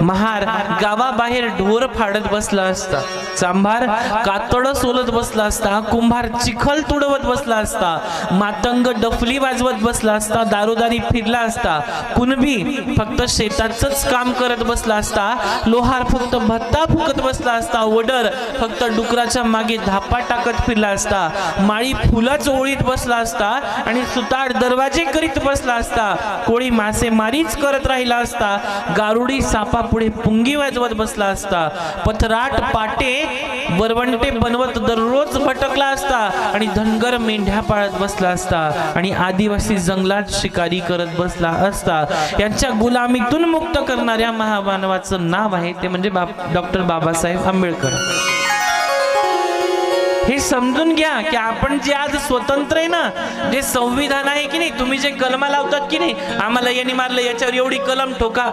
महार गावाबाहेर ढोर फाडत बसला असता, चांभार कातड सोलत बसला असता, कुंभार चिखल तुडवत बसला असता, मातंग डफली वाजवत बसला असता, दारोदारी फिरला असता, कुणबी फक्त शेताचंच काम करत बसला असता, लोहार फक्त भत्ता फुकत बसला असता, वडर फक्त डुकराच्या मागे धापा टाकत फिरला असता, माळी फुलाच ओळीत बसला असता आणि सुतार दरवाजे करीत बसला असता, कोळी मासेमारीच करत राहिला असता, गारुडी सापा पुढे पुंगी वाजवत बसला असता, पथराट पाटे वरवंटे बनवत दररोज भटकला असता आणि धनगर मेंढ्या पाळत बसला असता आणि आदिवासी जंगलात शिकारी करत बसला असता. यांच्या गुलामीतून मुक्त करणाऱ्या महामानवाचं नाव आहे ते म्हणजे डॉक्टर बाबासाहेब आंबेडकर. हे समजून घ्या की आपण जे आज स्वतंत्र आहे ना, जे संविधान आहे की नाही, तुम्ही जे कलमा लावतात की नाही, आम्हाला यांनी मारलं याच्यावर एवढी कलम ठोका,